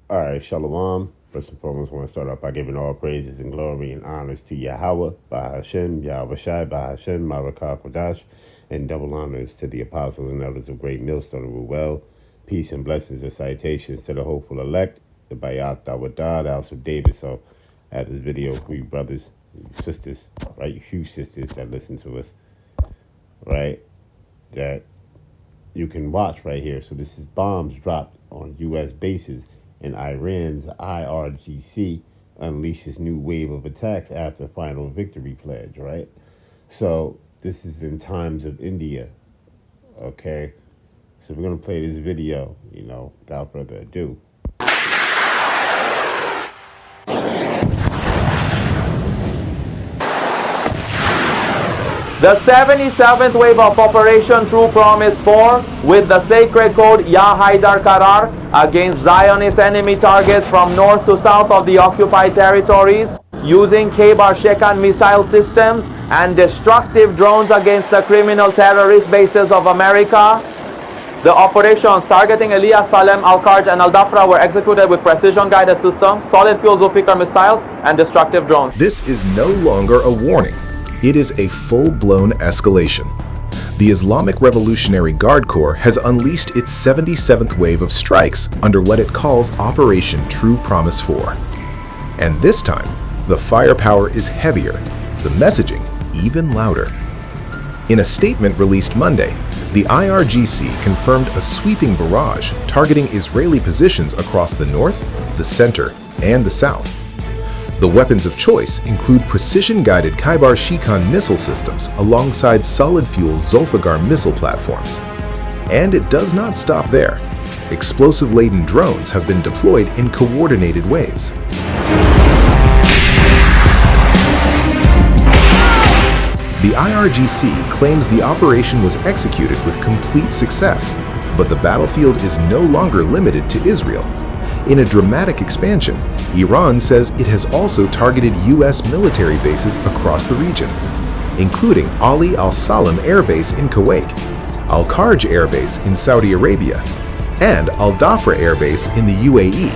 All right, Shalom. First and foremost, I want to start off by giving all praises and glory and honors to Yahweh, Bahashem, Yahweh Shai, Bahashem, Marakah Kodash, and double honors to the apostles and elders of Great Millstone and Ruel. Peace and blessings and citations to the hopeful elect, the Bayat Dawadah, the House of David. So, at this video for you brothers, sisters, right, you huge sisters that listen to us, right, that you can watch right here. So this is bombs dropped on U.S. bases, and Iran's Irgc unleashes new wave of attacks after final victory pledge, right? So this is in times of India, okay? So we're going to play this video, without further ado. The 77th wave of Operation True Promise 4 with the sacred code Ya Haidar Karar against Zionist enemy targets from north to south of the occupied territories using K-Bar Shekan missile systems and destructive drones against the criminal terrorist bases of America. The operations targeting Elias, Salem, Al-Karj, and Al-Dafra were executed with precision-guided systems, solid-fuel Zulfikar missiles, and destructive drones. This is no longer a warning. It is a full-blown escalation. The Islamic Revolutionary Guard Corps has unleashed its 77th wave of strikes under what it calls Operation True Promise 4. And this time, the firepower is heavier, the messaging even louder. In a statement released Monday, the IRGC confirmed a sweeping barrage targeting Israeli positions across the north, the center, and the south. The weapons of choice include precision-guided Khaibar Shikan missile systems alongside solid-fuel Zulfikar missile platforms. And it does not stop there. Explosive-laden drones have been deployed in coordinated waves. The IRGC claims the operation was executed with complete success, but the battlefield is no longer limited to Israel. In a dramatic expansion, Iran says it has also targeted U.S. military bases across the region, including Ali al-Salam Air Base in Kuwait, Al-Karj Air Base in Saudi Arabia, and Al-Dafra Air Base in the UAE.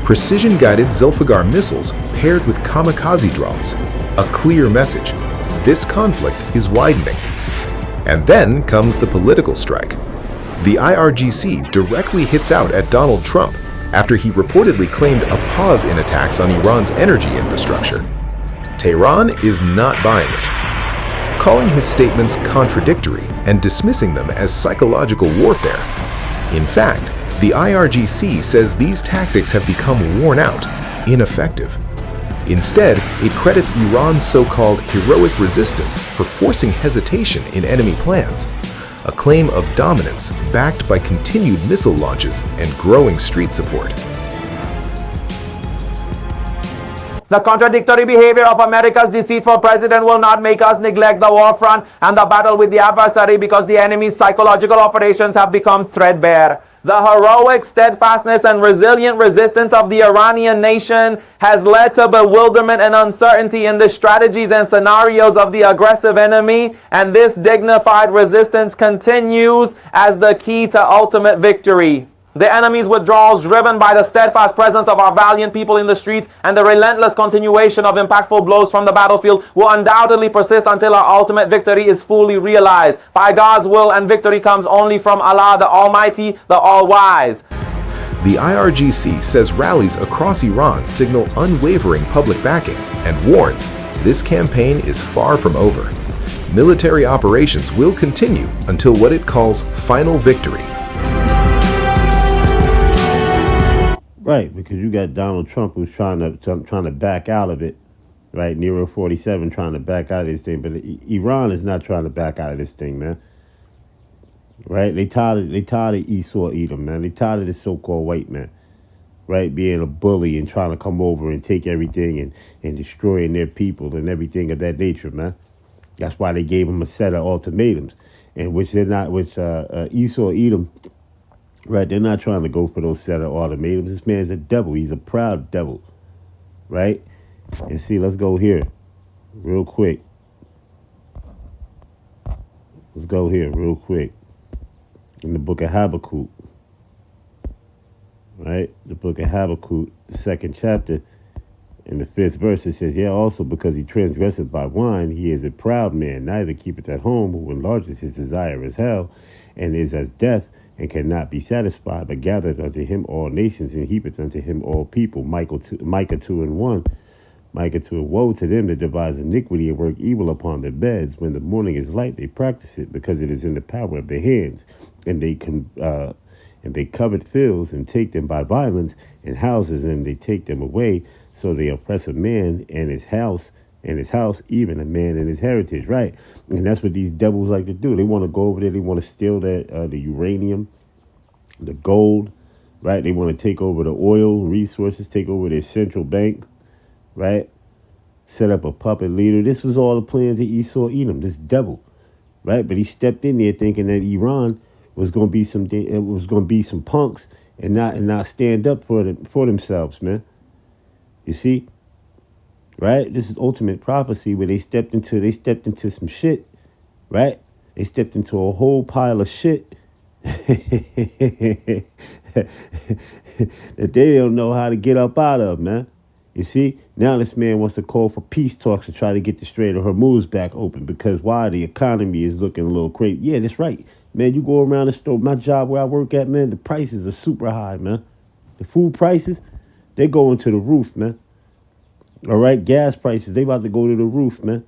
Precision-guided Zulfikar missiles paired with kamikaze drones. A clear message. This conflict is widening. And then comes the political strike. The IRGC directly hits out at Donald Trump after he reportedly claimed a pause in attacks on Iran's energy infrastructure. Tehran is not buying it, calling his statements contradictory and dismissing them as psychological warfare. In fact, the IRGC says these tactics have become worn out, ineffective. Instead, it credits Iran's so-called heroic resistance for forcing hesitation in enemy plans, a claim of dominance backed by continued missile launches and growing street support. The contradictory behavior of America's deceitful president will not make us neglect the war front and the battle with the adversary because the enemy's psychological operations have become threadbare. The heroic steadfastness and resilient resistance of the Iranian nation has led to bewilderment and uncertainty in the strategies and scenarios of the aggressive enemy, and this dignified resistance continues as the key to ultimate victory. The enemy's withdrawals, driven by the steadfast presence of our valiant people in the streets and the relentless continuation of impactful blows from the battlefield, will undoubtedly persist until our ultimate victory is fully realized. By God's will, and victory comes only from Allah, the Almighty, the All-Wise. The IRGC says rallies across Iran signal unwavering public backing and warns this campaign is far from over. Military operations will continue until what it calls final victory. Right, because you got Donald Trump who's trying to back out of it, right? Nero 47 trying to back out of this thing, but Iran is not trying to back out of this thing, man. Right? They tired of Esau Edom, man. They tired of this so-called white man, right? Being a bully and trying to come over and take everything and destroying their people and everything of that nature, man. That's why they gave him a set of ultimatums, and which Esau Edom. Right, they're not trying to go for those set of ultimatums. This man's a devil. He's a proud devil, right? And see, let's go here real quick. Let's go here real quick. In the book of Habakkuk, right? The book of Habakkuk, the 2nd chapter, in the 5th verse, it says, yeah, also because he transgresseth by wine, he is a proud man, neither keepeth at home, who enlargeth his desire as hell, and is as death, and cannot be satisfied, but gathereth unto him all nations, and heapeth unto him all people. Micah 2:1. Micah 2, woe to them that devise iniquity and work evil upon their beds. When the morning is light, they practice it, because it is in the power of their hands. And they covet fields and take them by violence, and houses, and they take them away. So they oppress a man and his house, even a man and his heritage, right? And that's what these devils like to do. They want to go over there. They want to steal the uranium, the gold, right? They want to take over the oil resources, take over their central bank, right? Set up a puppet leader. This was all the plans of Esau Edom, this devil, right? But he stepped in there thinking that Iran was going to be some punks and not stand up for themselves, man. You see, right? This is ultimate prophecy where they stepped into some shit, right? They stepped into a whole pile of shit that they don't know how to get up out of, man. You see, now this man wants to call for peace talks to try to get the Strait of Hormuz back open, because why? The economy is looking a little crazy. Yeah, that's right, man. You go around the store, my job where I work at, man, the prices are super high, man. The food prices, they're going to the roof, man. All right, gas prices, they about to go to the roof, man.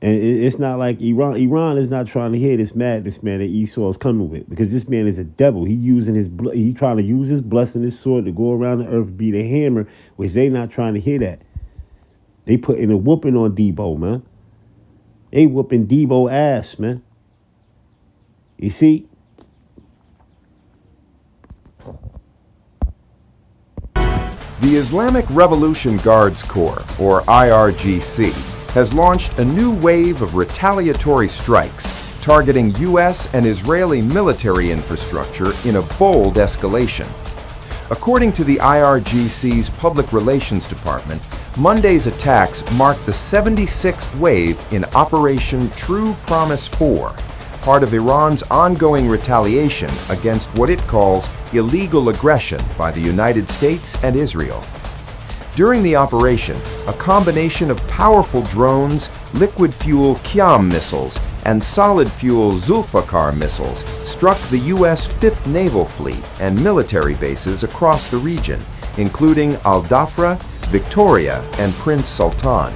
And it's not like Iran is not trying to hear this madness, man, that Esau is coming with, because this man is a devil. He trying to use his blessing, his sword, to go around the earth, be the hammer, which they not trying to hear that. They putting a whooping on Debo, man. They whooping Debo ass, man. You see? The Islamic Revolution Guards Corps, or IRGC, has launched a new wave of retaliatory strikes targeting U.S. and Israeli military infrastructure in a bold escalation. According to the IRGC's Public Relations Department, Monday's attacks marked the 76th wave in Operation True Promise 4, part of Iran's ongoing retaliation against what it calls illegal aggression by the United States and Israel. During the operation, a combination of powerful drones, liquid-fuel Qiyam missiles, and solid-fuel Zulfikar missiles struck the U.S. 5th Naval Fleet and military bases across the region, including Al Dhafra, Victoria, and Prince Sultan.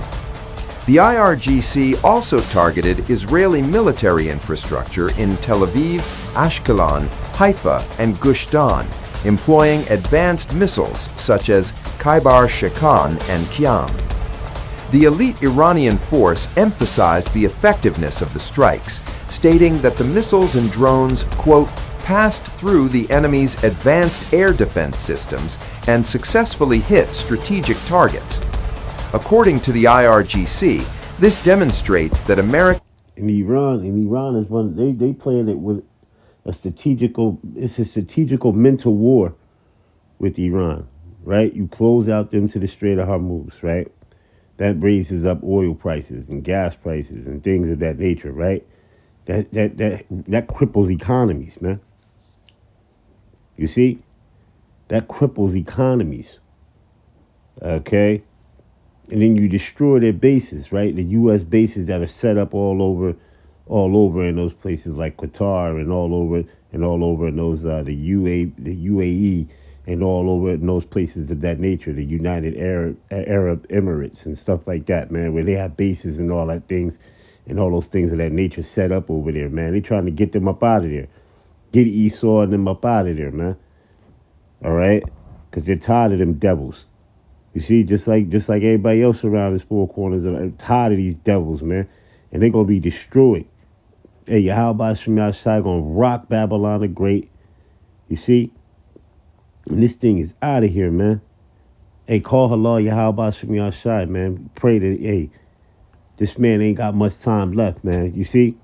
The IRGC also targeted Israeli military infrastructure in Tel Aviv, Ashkelon, Haifa, and Gush Dan, employing advanced missiles such as Khaybar Shekan and Qiyam. The elite Iranian force emphasized the effectiveness of the strikes, stating that the missiles and drones, quote, passed through the enemy's advanced air defense systems and successfully hit strategic targets. According to the IRGC, this demonstrates that America In Iran is one, they playing it with it's a strategical mental war with Iran, right? You close out them to the Strait of Hormuz, right? That raises up oil prices and gas prices and things of that nature, right? That cripples economies, man. You see? That cripples economies. Okay? And then you destroy their bases, right? The U.S. bases that are set up all over in those places like Qatar and all over in those the UAE and all over in those places of that nature, the United Arab Emirates and stuff like that, man, where they have bases and all that things and all those things of that nature set up over there, man. They trying to get them up out of there, get Esau and them up out of there, man. All right, because they're tired of them devils. You see, just like everybody else around these four corners, are tired of these devils, man, and they're gonna be destroyed. Hey, Yahweh Shem Yahshai gonna rock Babylon the Great. You see, and this thing is out of here, man. Hey, call Halal Yahweh Shem Yahshai, man. Pray that this man ain't got much time left, man. You see,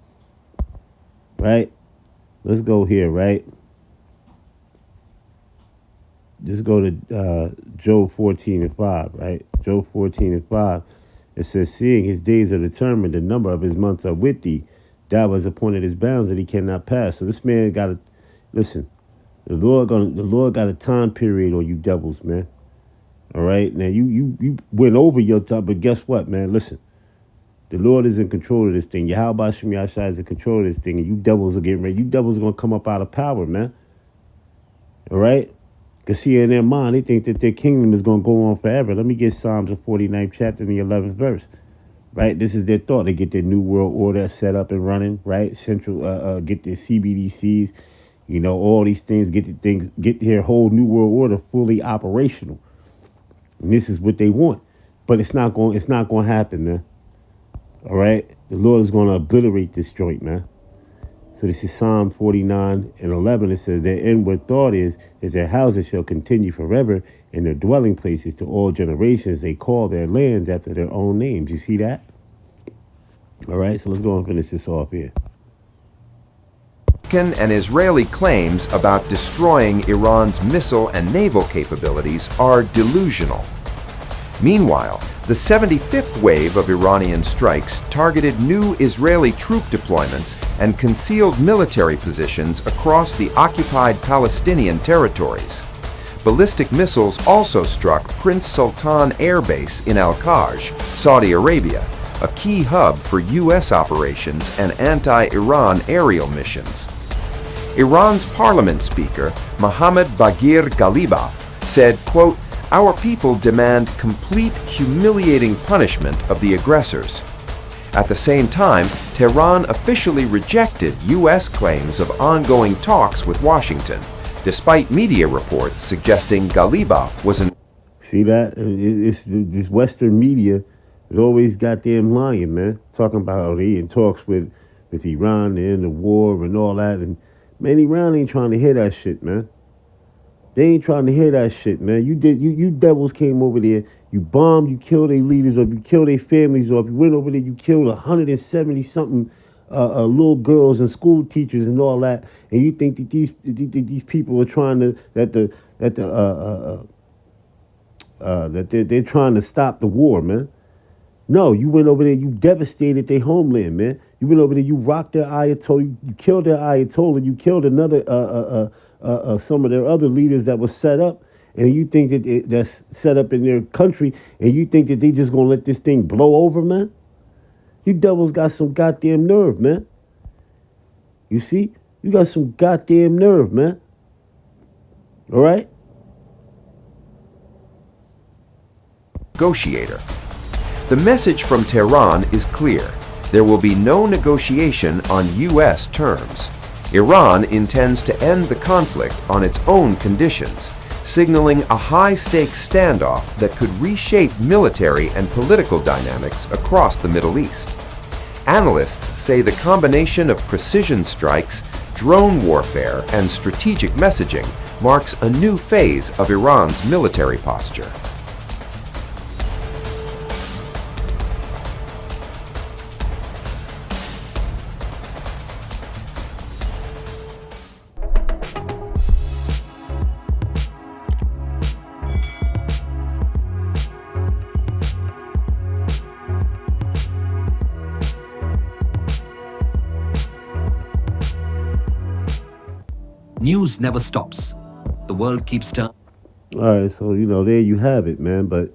right? Let's go here, right? Just go to Job 14:5, right? Job 14:5. It says, seeing his days are determined, the number of his months are with thee. Thou hast appointed his bounds that he cannot pass. So this man got to, listen, The Lord got a time period on you devils, man. All right. Now you went over your time, but guess what, man? Listen. The Lord is in control of this thing. Yahweh Shem Yahshua is in control of this thing, and you devils are getting ready. You devils are gonna come up out of power, man. All right? Because see, in their mind, they think that their kingdom is gonna go on forever. Let me get Psalms the 49th chapter and the 11th verse. Right? This is their thought. They get their new world order set up and running, right? Central get their CBDCs, all these things, get their whole new world order fully operational. And this is what they want. But it's not going to happen, man. All right? The Lord is going to obliterate this joint, man. So this is Psalm 49 and 11. It says, their inward thought is that their houses shall continue forever, and their dwelling places to all generations. They call their lands after their own names. You see that? All right, so let's go and finish this off here. American and Israeli claims about destroying Iran's missile and naval capabilities are delusional. Meanwhile, the 75th wave of Iranian strikes targeted new Israeli troop deployments and concealed military positions across the occupied Palestinian territories. Ballistic missiles also struck Prince Sultan Air Base in Al-Kaj, Saudi Arabia, a key hub for U.S. operations and anti-Iran aerial missions. Iran's parliament speaker, Mohammad Baghir Ghalibaf, said, quote, "Our people demand complete, humiliating punishment of the aggressors." At the same time, Tehran officially rejected U.S. claims of ongoing talks with Washington, despite media reports suggesting Ghalibaf was an... See that? It's this Western media is always goddamn lying, man. Talking about how they in talks with Iran, they're in the war and all that. And, man, Iran ain't trying to hear that shit, man. They ain't trying to hear that shit, man. You devils came over there, you bombed, you killed their leaders off, you killed their families off, you went over there, you killed 170-something little girls and school teachers and all that, and you think that these people are trying to that they're trying to stop the war, man. No, you went over there, you devastated their homeland, man. You went over there, you rocked their Ayatollah, you killed their Ayatollah, you killed another some of their other leaders that was set up, and you think that that's set up in their country, and you think that they just gonna let this thing blow over, man? You devils got some goddamn nerve, man. You see? You got some goddamn nerve, man. All right? Negotiator. The message from Tehran is clear. There will be no negotiation on U.S. terms. Iran intends to end the conflict on its own conditions, signaling a high-stakes standoff that could reshape military and political dynamics across the Middle East. Analysts say the combination of precision strikes, drone warfare, and strategic messaging marks a new phase of Iran's military posture. News never stops. The world keeps turning. All right, so, there you have it, man. But,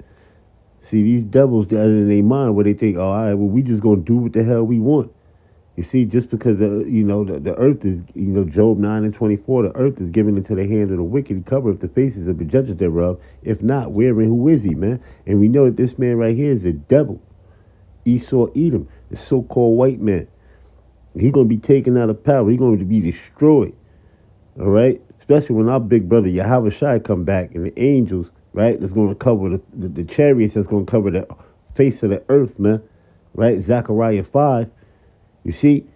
see, these devils, they're in their mind where they think, oh, all right, well, we just going to do what the hell we want. You see, just because, the earth is, Job 9 and 24, the earth is given into the hands of the wicked. He covereth the faces of the judges thereof. If not, where and who is he, man? And we know that this man right here is a devil. Esau Edom, the so-called white man. He's going to be taken out of power. He's going to be destroyed. All right? Especially when our big brother Yahweh Shai come back and the angels, right, that's going to cover the chariots that's going to cover the face of the earth, man. Right? Zechariah 5. You see?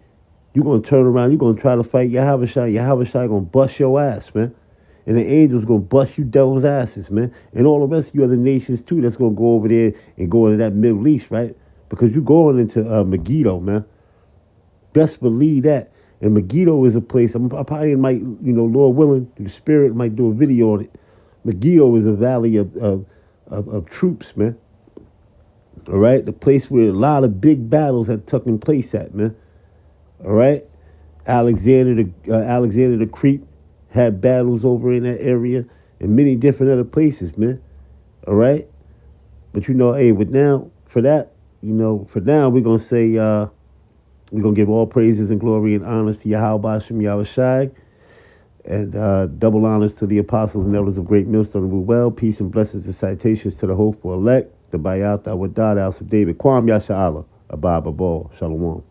You're going to turn around. You're going to try to fight Yahweh Shai. Yahweh Shai going to bust your ass, man. And the angels going to bust you devils' asses, man. And all the rest of you other nations, too, that's going to go over there and go into that Middle East, right? Because you're going into Megiddo, man. Best believe that. And Megiddo is a place, I probably might, Lord willing, the Spirit might do a video on it. Megiddo is a valley of troops, man. All right? The place where a lot of big battles had taken place at, man. All right? Alexander the Creep, had battles over in that area and many different other places, man. All right? But hey, but now for that, for now we're gonna say we're gonna give all praises and glory and honors to Yahweh Shem Yahweh Shai, and double honors to the apostles and elders of Great Millstone and Well. Peace and blessings and citations to the hopeful elect, the Bayat, the Wadad, House of David, Kwam Yasha Allah, Abba Babal, Shalom.